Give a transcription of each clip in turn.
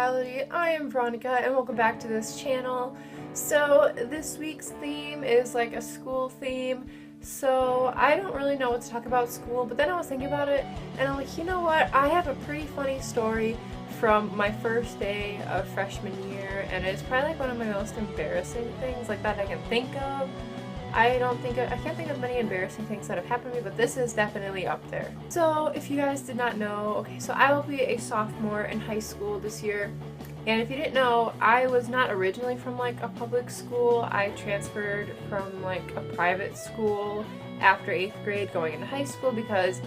reality. I am Veronica and welcome back to this channel. So this week's theme is like a school theme. So I don't really know what to talk about school, but then I was thinking about it and I'm like, you know what? I have a pretty funny story from my first day of freshman year, and it's probably like one of my most embarrassing things like that I can think of. I can't think of many embarrassing things that have happened to me, but this is definitely up there. So if you guys did not know, okay, so I will be a sophomore in high school this year. And if you didn't know, I was not originally from like a public school. I transferred from like a private school after 8th grade going into high school because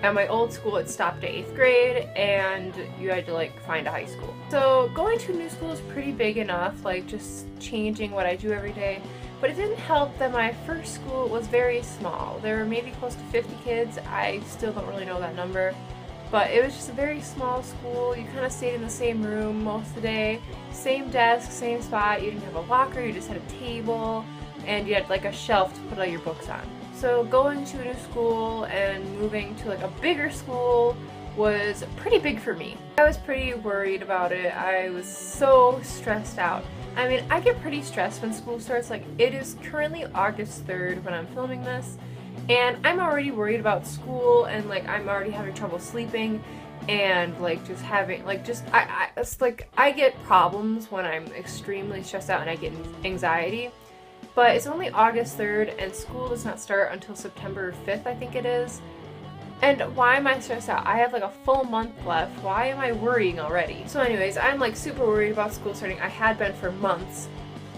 at my old school it stopped at 8th grade and you had to like find a high school. So going to a new school is pretty big enough, like just changing what I do every day. But it didn't help that my first school was very small. There were maybe close to 50 kids. I still don't really know that number. But it was just a very small school. You kind of stayed in the same room most of the day. Same desk, same spot. You didn't have a locker, you just had a table. And you had like a shelf to put all your books on. So going to a new school and moving to like a bigger school was pretty big for me. I was pretty worried about it. I was so stressed out. I mean, I get pretty stressed when school starts. Like, it is currently August 3rd when I'm filming this, and I'm already worried about school, and like I'm already having trouble sleeping, and like just having like it's like I get problems when I'm extremely stressed out and I get anxiety. But it's only August 3rd and school does not start until September 5th, I think it is. And why am I stressed out? I have like a full month left. Why am I worrying already? So anyways, I'm like super worried about school starting. I had been for months.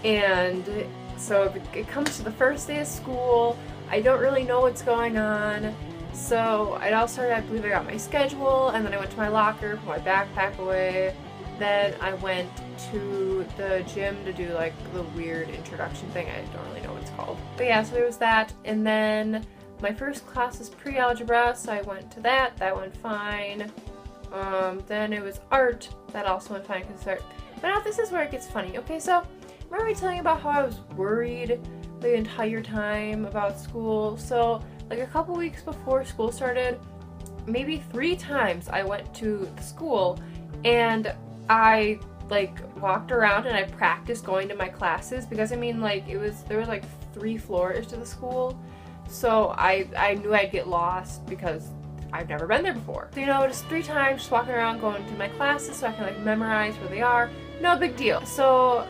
And so it comes to the first day of school. I don't really know what's going on. So it all started, I believe I got my schedule, and then I went to my locker, put my backpack away. Then I went to the gym to do like the weird introduction thing. I don't really know what it's called. But yeah, so there was that. And then my first class is pre-algebra, so I went to that. That went fine. Then it was art. That also went fine because art. But now this is where it gets funny. Okay, so remember me telling you about how I was worried the entire time about school? So like a couple weeks before school started, maybe 3 times I went to the school and I like walked around and I practiced going to my classes because I mean like there was like 3 floors to the school. So I knew I'd get lost because I've never been there before. So, you know, just 3 times just walking around going to my classes so I can like memorize where they are. No big deal. So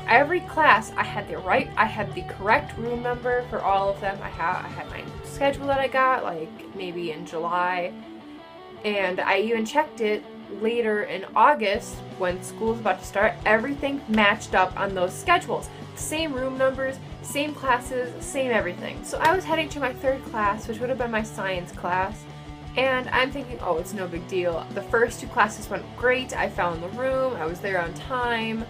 every class I had the correct room number for all of them. I had my schedule that I got like maybe in July, and I even checked it later in August when school's about to start. Everything matched up on those schedules. Same room numbers, same classes, same everything. So I was heading to my 3rd class, which would have been my science class, and I'm thinking, oh, it's no big deal. The first 2 classes went great. I found the room, I was there on time,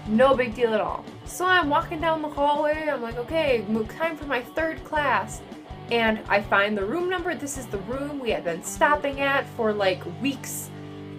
no big deal at all. So I'm walking down the hallway, I'm like, okay, time for my 3rd class. And I find the room number. This is the room we had been stopping at for like weeks.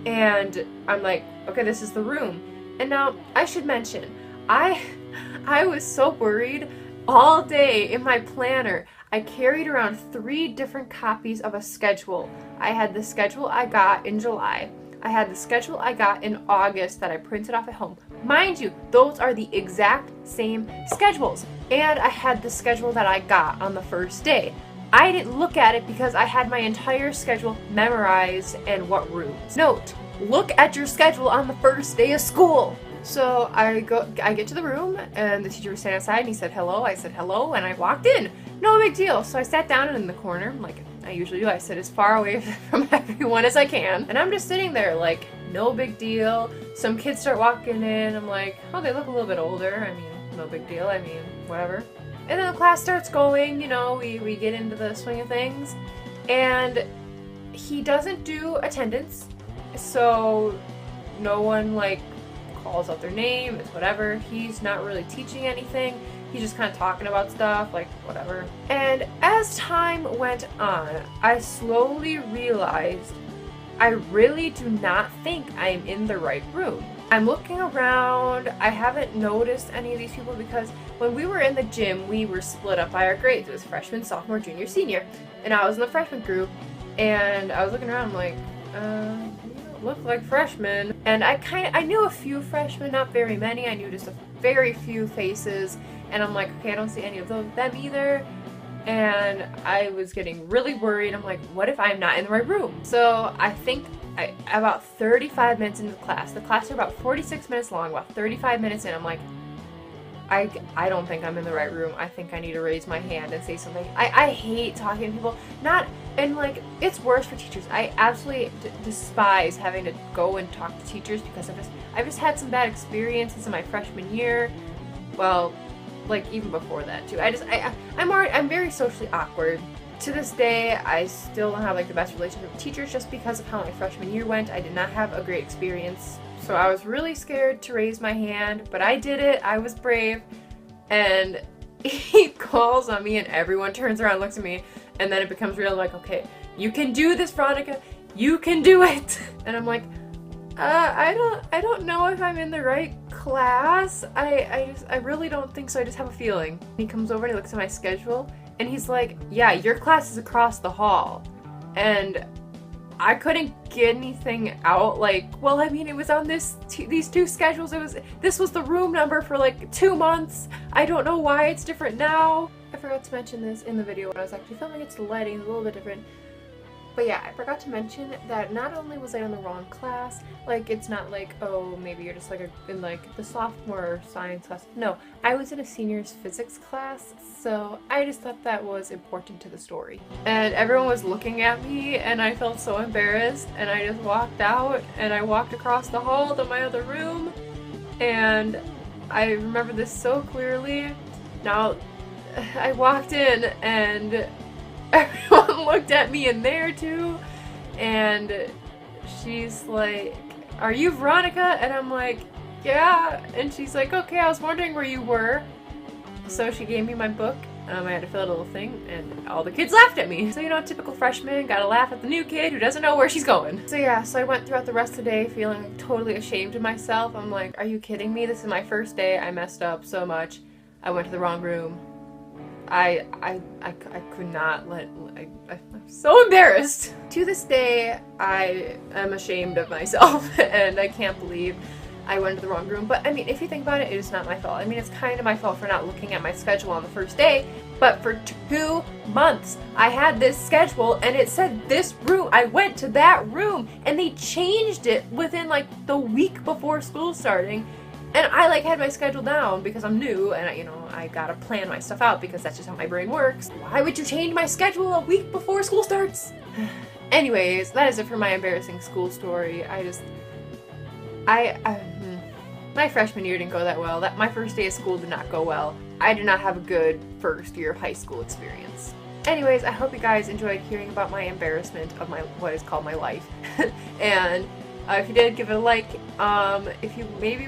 And I'm like, okay, this is the room. And now I should mention, I was so worried all day in my planner. I carried around 3 different copies of a schedule. I had the schedule I got in July. I had the schedule I got in August that I printed off at home. Mind you, those are the exact same schedules. And I had the schedule that I got on the first day. I didn't look at it because I had my entire schedule memorized and what rooms. Note, look at your schedule on the first day of school. So I get to the room and the teacher was standing outside and he said hello. I said hello and I walked in. No big deal. So I sat down in the corner like I usually do. I sit as far away from everyone as I can. And I'm just sitting there like no big deal. Some kids start walking in. I'm like, oh, they look a little bit older. I mean, no big deal. I mean, whatever. And then the class starts going, you know, we get into the swing of things. And he doesn't do attendance. So no one like calls out their name, it's whatever. He's not really teaching anything. He's just kind of talking about stuff, like whatever. And as time went on, I slowly realized I really do not think I'm in the right room. I'm looking around. I haven't noticed any of these people because when we were in the gym, we were split up by our grades. It was freshman, sophomore, junior, senior. And I was in the freshman group, and I was looking around, I'm like, look like freshmen. And I knew a few freshmen, not very many. I knew just a very few faces. And I'm like, okay, I don't see any of them either. And I was getting really worried. I'm like, what if I'm not in the right room? So I think about 35 minutes into the class are about 46 minutes long, about 35 minutes in, I'm like, I don't think I'm in the right room. I think I need to raise my hand and say something. I hate talking to people. And like, it's worse for teachers. I absolutely despise having to go and talk to teachers because I've just had some bad experiences in my freshman year. Well, like even before that too. I'm very socially awkward. To this day, I still don't have like the best relationship with teachers just because of how my freshman year went. I did not have a great experience. So I was really scared to raise my hand, but I did it. I was brave. And he calls on me and everyone turns around and looks at me. And then it becomes real like, okay, you can do this, Veronica. You can do it. And I'm like, I don't know if I'm in the right class. I really don't think so. I just have a feeling. He comes over and he looks at my schedule and he's like, yeah, your class is across the hall. And I couldn't get anything out. Like, well, I mean, it was on these two schedules. This was the room number for like 2 months. I don't know why it's different now. I forgot to mention this in the video when I was actually filming. It's the lighting, a little bit different. But yeah, I forgot to mention that not only was I in the wrong class, like it's not like, oh, maybe you're just like in like the sophomore science class. No, I was in a seniors physics class, so I just thought that was important to the story. And everyone was looking at me and I felt so embarrassed and I just walked out and I walked across the hall to my other room and I remember this so clearly. Now, I walked in and everyone looked at me in there too, and she's like, are you Veronica? And I'm like, yeah. And she's like, okay, I was wondering where you were. So she gave me my book. I had to fill out a little thing and all the kids laughed at me. So, you know, typical freshman, gotta laugh at the new kid who doesn't know where she's going. So yeah, so I went throughout the rest of the day feeling totally ashamed of myself. I'm like, are you kidding me? This is my first day. I messed up so much. I went to the wrong room. I could not I'm so embarrassed. To this day, I am ashamed of myself and I can't believe I went to the wrong room. But I mean, if you think about it, it is not my fault. I mean, it's kind of my fault for not looking at my schedule on the first day, but for 2 months, I had this schedule and it said this room. I went to that room and they changed it within like the week before school starting. And I like had my schedule down because I'm new and I gotta plan my stuff out because that's just how my brain works. Why would you change my schedule a week before school starts? Anyways, that is it for my embarrassing school story. My freshman year didn't go that well. My first day of school did not go well. I did not have a good first year of high school experience. Anyways, I hope you guys enjoyed hearing about my embarrassment of what is called my life. And if you did, give it a like. If you maybe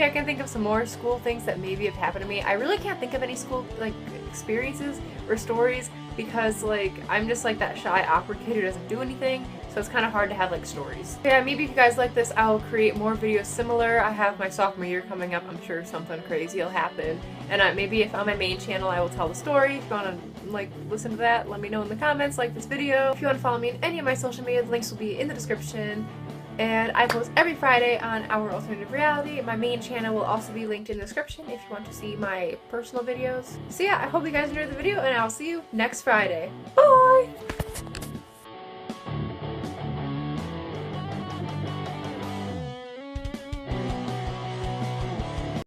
I can think of some more school things that maybe have happened to me. I really can't think of any school like experiences or stories because like I'm just like that shy, awkward kid who doesn't do anything. So it's kind of hard to have like stories. Yeah, maybe if you guys like this, I'll create more videos similar. I have my sophomore year coming up. I'm sure something crazy will happen. And maybe if on my main channel, I will tell the story. If you want to like listen to that, let me know in the comments. Like this video. If you want to follow me in any of my social media, the links will be in the description. And I post every Friday on Our Alternative Reality. My main channel will also be linked in the description if you want to see my personal videos. So yeah, I hope you guys enjoyed the video and I'll see you next Friday. Bye!